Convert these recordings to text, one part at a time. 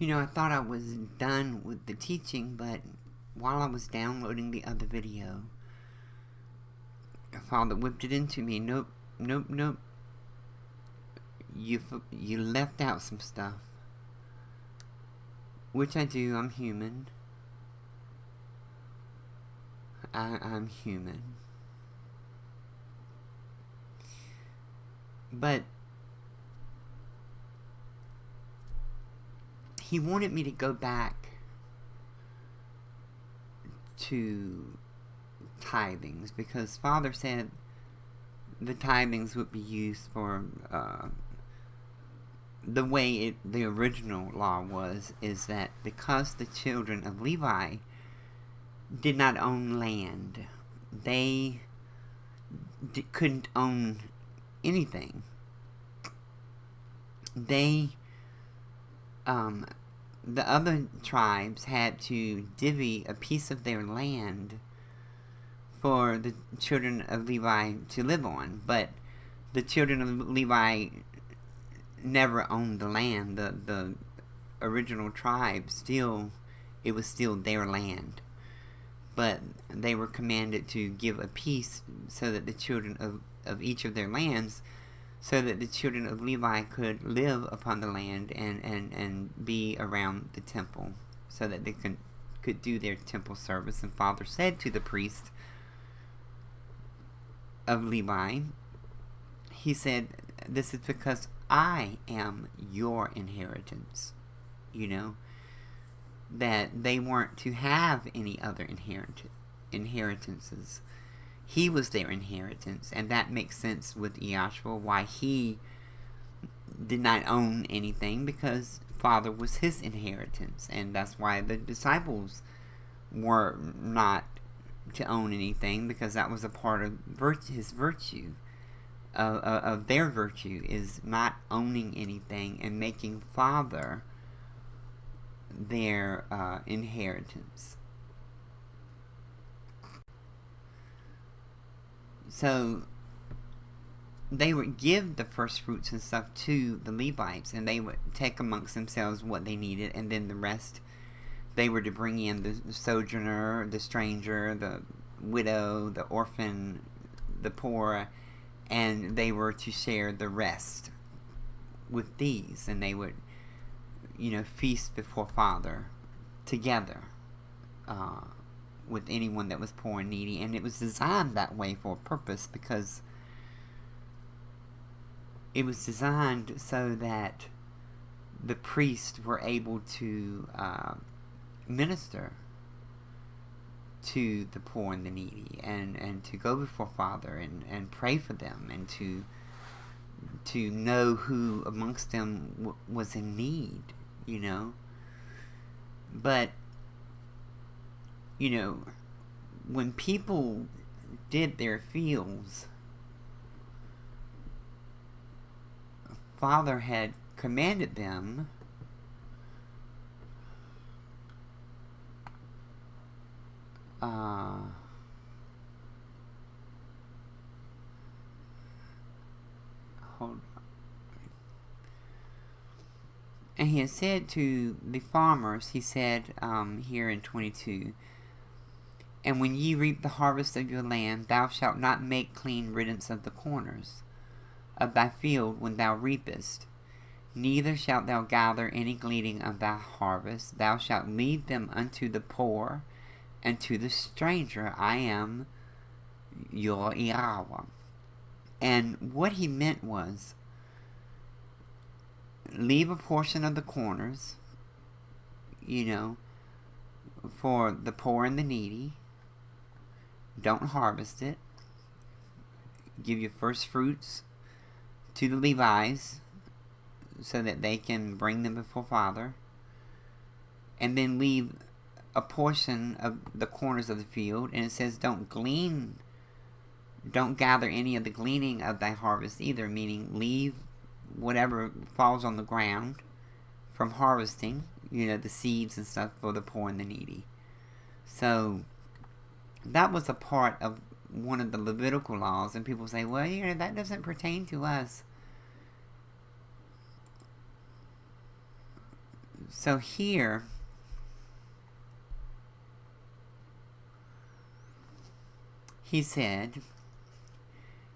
I thought I was done with the teaching, but while I was downloading the other video, Father whipped it into me. Nope, nope, nope. You left out some stuff. Which I do, I'm human. I'm human. But he wanted me to go back to tithings, because Father said the tithings would be used for the way the original law is that because the children of Levi did not own land, they couldn't own anything. They the other tribes had to divvy a piece of their land for the children of Levi to live on, but the children of Levi never owned the land. The original tribe it was still their land, but they were commanded to give a piece so that the children of each of their lands, so that the children of Levi could live upon the land and be around the temple, so that they could do their temple service. And Father said to the priest of Levi, he said, this is because I am your inheritance. That they weren't to have any other inheritances. He was their inheritance, and that makes sense with Yahshua, why he did not own anything, because Father was his inheritance, and that's why the disciples were not to own anything, because that was a part of his virtue, of their virtue, is not owning anything and making Father their inheritance. So they would give the first fruits and stuff to the Levites, and they would take amongst themselves what they needed, and then the rest they were to bring in the sojourner, the stranger, the widow, the orphan, the poor, and they were to share the rest with these, and they would feast before Father together with anyone that was poor and needy. And it was designed that way for a purpose, because it was designed so that the priests were able to minister to the poor and the needy, and to go before Father and pray for them, and to know who amongst them was in need, But when people did their fields, Father had commanded them hold on. And he had said to the farmers, he said here in 22, and when ye reap the harvest of your land, thou shalt not make clean riddance of the corners of thy field when thou reapest, neither shalt thou gather any gleaning of thy harvest. Thou shalt leave them unto the poor and to the stranger. I am your Yahweh. And what he meant was, leave a portion of the corners, for the poor and the needy. Don't harvest it. Give your first fruits to the Levites so that they can bring them before Father. And then leave a portion of the corners of the field. And it says, don't gather any of the gleaning of thy harvest either, meaning leave whatever falls on the ground from harvesting, the seeds and stuff for the poor and the needy. So that was a part of one of the Levitical laws, and people say, well, that doesn't pertain to us. So here, he said,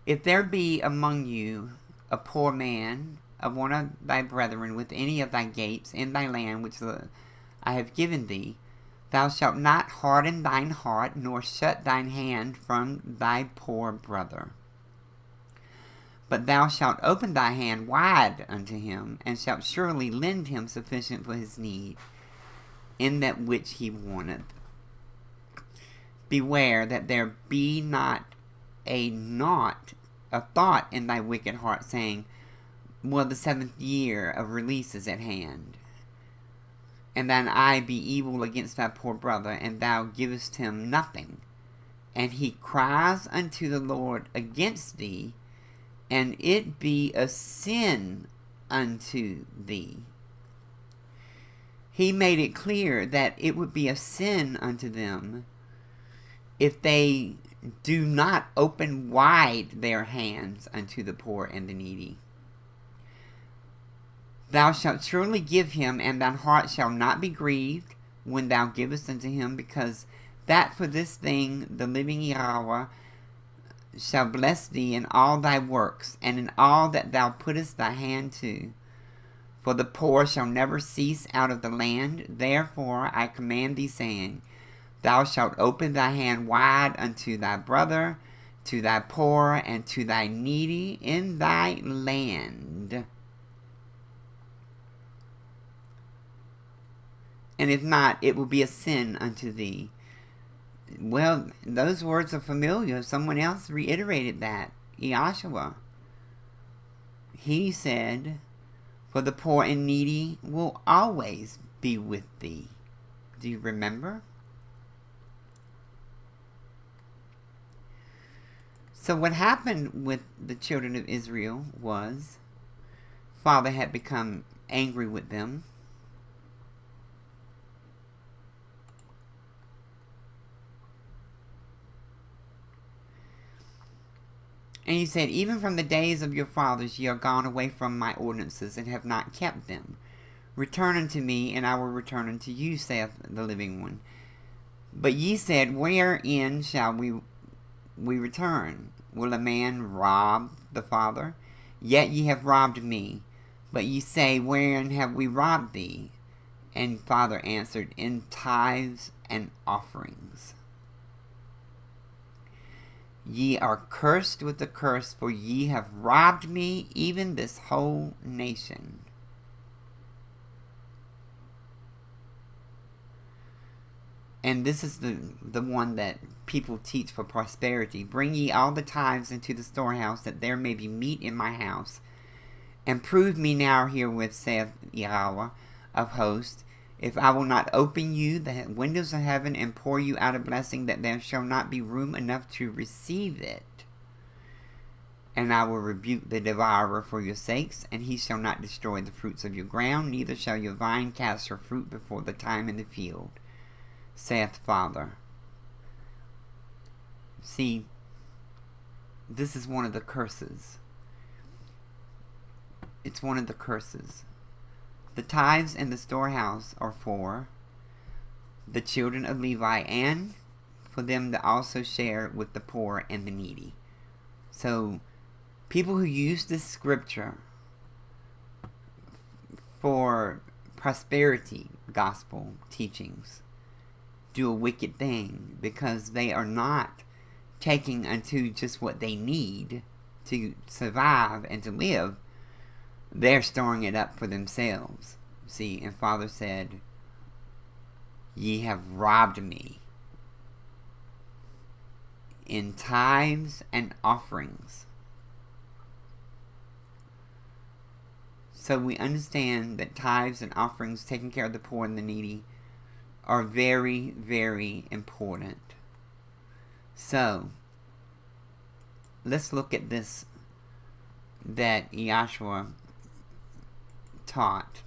if there be among you a poor man of one of thy brethren with any of thy gates in thy land which I have given thee, thou shalt not harden thine heart, nor shut thine hand from thy poor brother. But thou shalt open thy hand wide unto him, and shalt surely lend him sufficient for his need, in that which he wanteth. Beware that there be not a thought in thy wicked heart, saying, well, the 7th year of release is at hand, and thine eye be evil against thy poor brother, and thou givest him nothing, and he cries unto the Lord against thee, and it be a sin unto thee. He made it clear that it would be a sin unto them if they do not open wide their hands unto the poor and the needy. Thou shalt surely give him, and thine heart shall not be grieved when thou givest unto him, because that for this thing the living Yahweh shall bless thee in all thy works, and in all that thou puttest thy hand to. For the poor shall never cease out of the land. Therefore I command thee, saying, thou shalt open thy hand wide unto thy brother, to thy poor, and to thy needy in thy land. And if not, it will be a sin unto thee. Well, those words are familiar. Someone else reiterated that. Yahshua. He said, for the poor and needy will always be with thee. Do you remember? So what happened with the children of Israel was, Father had become angry with them. And he said, even from the days of your fathers ye are gone away from my ordinances, and have not kept them. Return unto me, and I will return unto you, saith the living one. But ye said, wherein shall we return? Will a man rob the Father? Yet ye have robbed me. But ye say, wherein have we robbed thee? And Father answered, in tithes and offerings. Ye are cursed with a curse, for ye have robbed me, even this whole nation. And this is the one that people teach for prosperity. Bring ye all the tithes into the storehouse, that there may be meat in my house. And prove me now herewith, saith Yahweh of hosts, if I will not open you the windows of heaven and pour you out a blessing, that there shall not be room enough to receive it. And I will rebuke the devourer for your sakes, and he shall not destroy the fruits of your ground, neither shall your vine cast her fruit before the time in the field, saith Father. See, this is one of the curses. It's one of the curses. The tithes and the storehouse are for the children of Levi, and for them to also share with the poor and the needy. So, people who use this scripture for prosperity gospel teachings do a wicked thing, because they are not taking unto just what they need to survive and to live. They're storing it up for themselves. See, and Father said, ye have robbed me in tithes and offerings. So we understand that tithes and offerings, taking care of the poor and the needy, are very, very important. So, let's look at this that Yahshua taught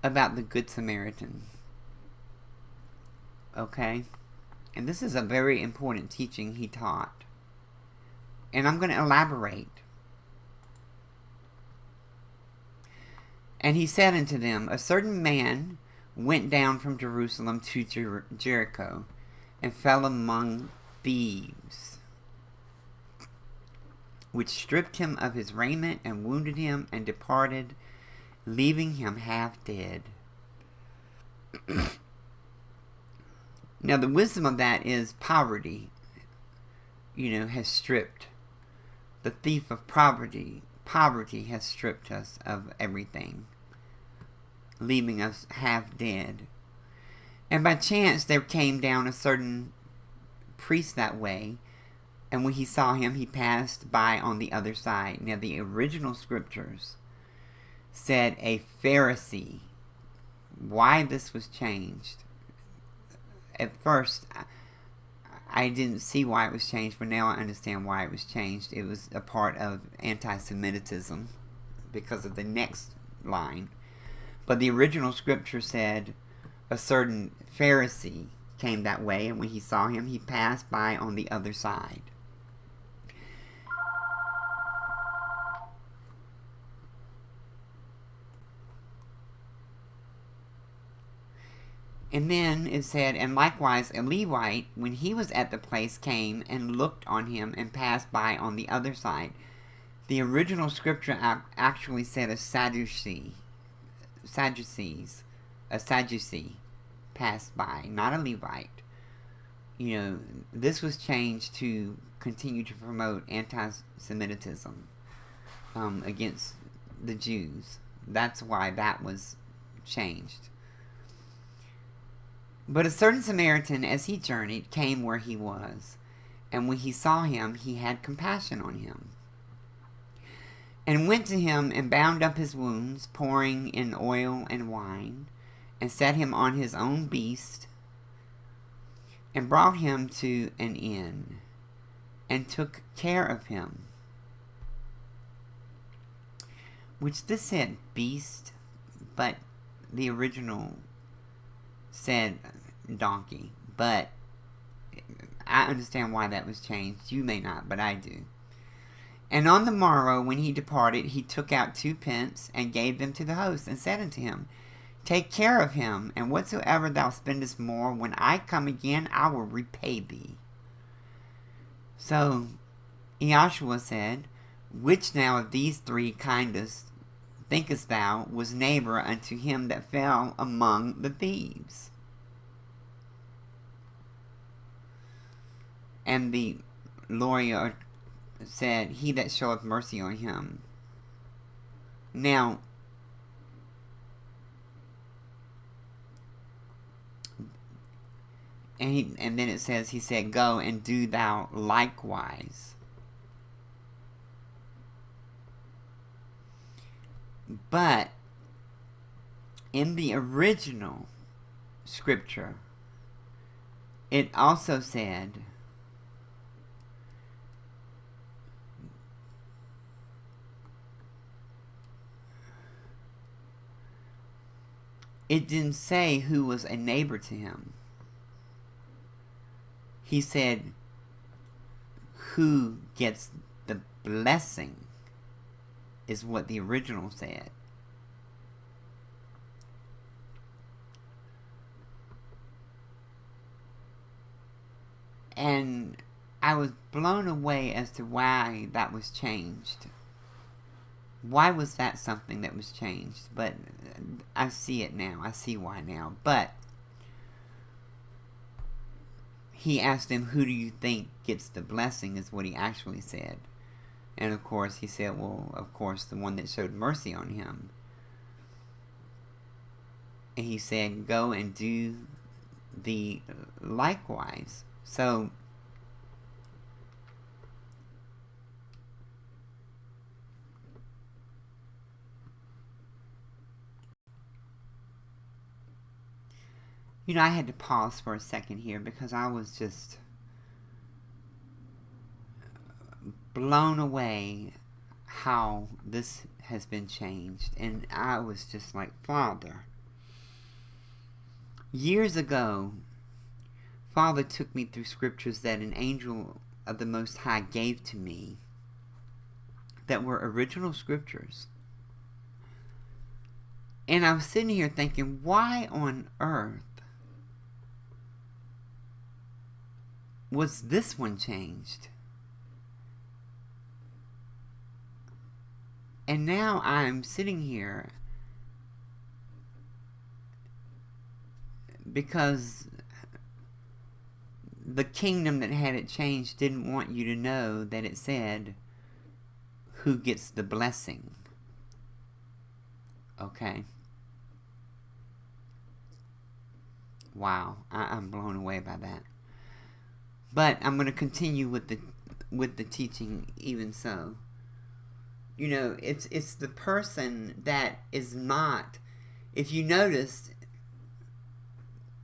about the Good Samaritan. Okay? And this is a very important teaching he taught. And I'm going to elaborate. And he said unto them, A certain man went down from Jerusalem to Jericho, and fell among thieves, which stripped him of his raiment, and wounded him, and departed, leaving him half dead. Now, the wisdom of that is poverty, has stripped. The thief of poverty has stripped us of everything, leaving us half dead. And by chance there came down a certain priest that way, and when he saw him, he passed by on the other side. Now, the original scriptures said a Pharisee. Why this was changed? At first, I didn't see why it was changed, but now I understand why it was changed. It was a part of anti-Semitism because of the next line. But the original scripture said a certain Pharisee came that way, and when he saw him, he passed by on the other side. And then it said, and likewise a Levite, when he was at the place, came and looked on him and passed by on the other side. The original scripture actually said a Sadducee passed by, not a Levite. This was changed to continue to promote anti-Semitism against the Jews. That's why that was changed. But a certain Samaritan, as he journeyed, came where he was, and when he saw him, he had compassion on him, and went to him and bound up his wounds, pouring in oil and wine, and set him on his own beast, and brought him to an inn, and took care of him. Which this said beast, but the original said donkey. But I understand why that was changed. You may not, but I do. And on the morrow, when he departed, he took out 2 pence, and gave them to the host, and said unto him, Take care of him, and whatsoever thou spendest more, when I come again, I will repay thee. So Joshua said, Which now of these 3 kindest thinkest thou was neighbor unto him that fell among the thieves? And the lawyer said, He that showeth mercy on him. Now, and then it says, he said, Go and do thou likewise. But in the original scripture, it also said, it didn't say who was a neighbor to him. He said, who gets the blessing is what the original said. And I was blown away as to why that was changed. Why was that something that was changed? But I see it now. I see why now. But he asked him, who do you think gets the blessing, is what he actually said. And of course he said, well, of course, the one that showed mercy on him. And he said, go and do the likewise. So, I had to pause for a second here because I was just blown away how this has been changed. And I was just like, Father. Years ago, Father took me through scriptures that an angel of the Most High gave to me that were original scriptures. And I was sitting here thinking, why on earth was this one changed? And now I'm sitting here because the kingdom that had it changed didn't want you to know that it said who gets the blessing. Okay. Wow, I'm blown away by that. But I'm going to continue with the teaching even so. You know, it's the person that is not. If you noticed,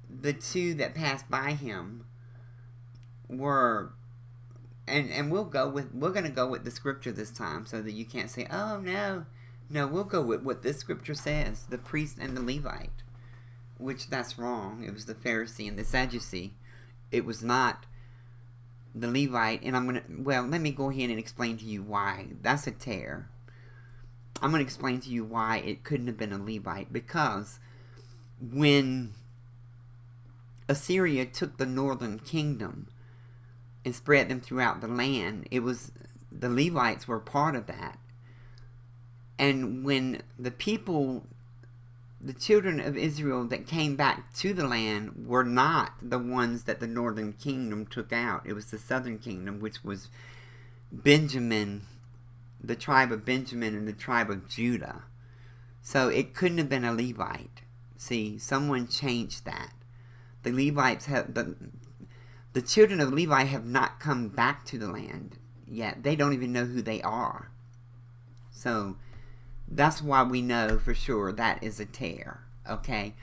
the two that passed by him were, and we're going to go with the scripture this time, so that you can't say, oh no, we'll go with what this scripture says, the priest and the Levite, which that's wrong. It was the Pharisee and the Sadducee. It was not the Levite. And let me go ahead and explain to you why. That's a tear. I'm going to explain to you why it couldn't have been a Levite. Because when Assyria took the northern kingdom and spread them throughout the land, it was the Levites were part of that. And when the children of Israel that came back to the land were not the ones that the northern kingdom took out. It was the southern kingdom, which was Benjamin, the tribe of Benjamin and the tribe of Judah. So it couldn't have been a Levite. See, someone changed that. The Levites have the children of Levi have not come back to the land yet. They don't even know who they are. So that's why we know for sure that is a tear, okay?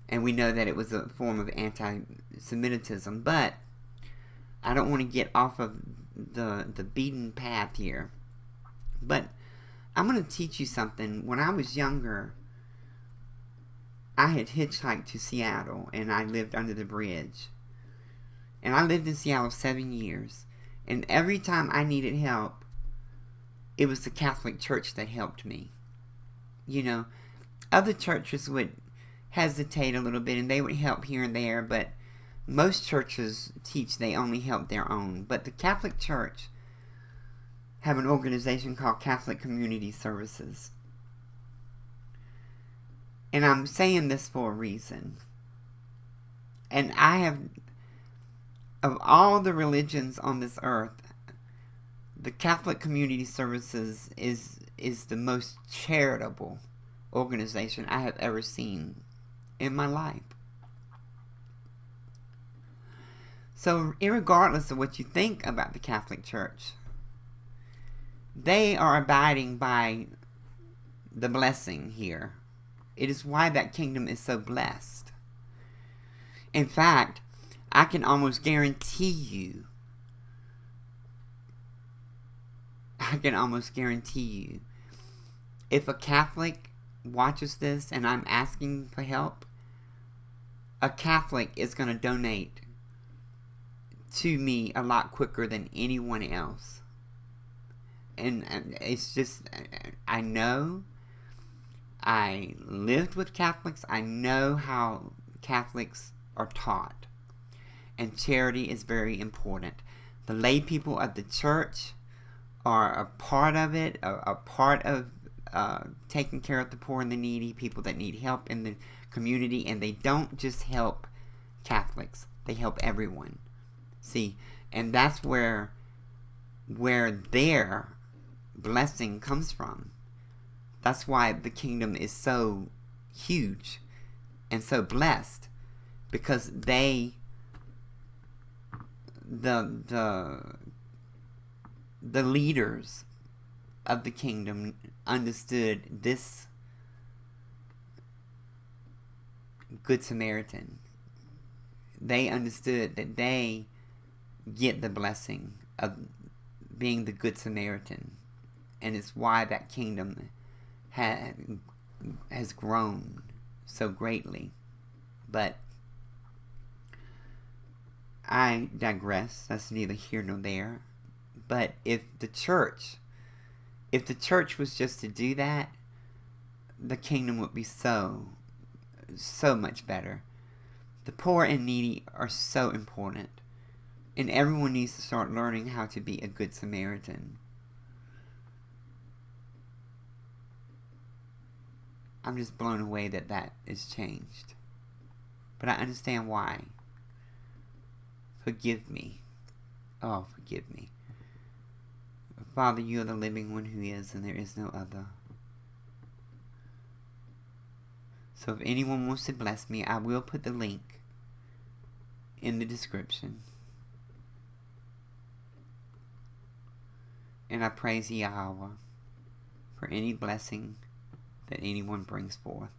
And we know that it was a form of anti-Semitism, but I don't want to get off of the beaten path here. But I'm going to teach you something. When I was younger, I had hitchhiked to Seattle, and I lived under the bridge. And I lived in Seattle 7 years. And every time I needed help, it was the Catholic Church that helped me. You know, other churches would hesitate a little bit, and they would help here and there, but most churches teach they only help their own. But the Catholic Church have an organization called Catholic Community Services. And I'm saying this for a reason. And I have, of all the religions on this earth, the Catholic Community Services is the most charitable organization I have ever seen in my life. So, irregardless of what you think about the Catholic Church, they are abiding by the blessing here. It is why that kingdom is so blessed. In fact, I can almost guarantee you, if a Catholic watches this and I'm asking for help, a Catholic is going to donate to me a lot quicker than anyone else. And it's just, I know, I lived with Catholics. I know how Catholics are taught. And charity is very important. The lay people of the church are a part of it, a part of taking care of the poor and the needy, people that need help in the community. And they don't just help Catholics. They help everyone. See, and that's where their blessing comes from. That's why the kingdom is so huge and so blessed, because the leaders of the kingdom understood this Good Samaritan. They understood that they get the blessing of being the Good Samaritan, and it's why that kingdom has grown so greatly. But I digress. That's neither here nor there. But if the church was just to do that, the kingdom would be so much better. The poor and needy are so important. And everyone needs to start learning how to be a good Samaritan. I'm just blown away that is changed. But I understand why. Forgive me. Oh, forgive me. Father, you are the living one who is, and there is no other. So if anyone wants to bless me, I will put the link in the description. And I praise Yahweh for any blessing that anyone brings forth.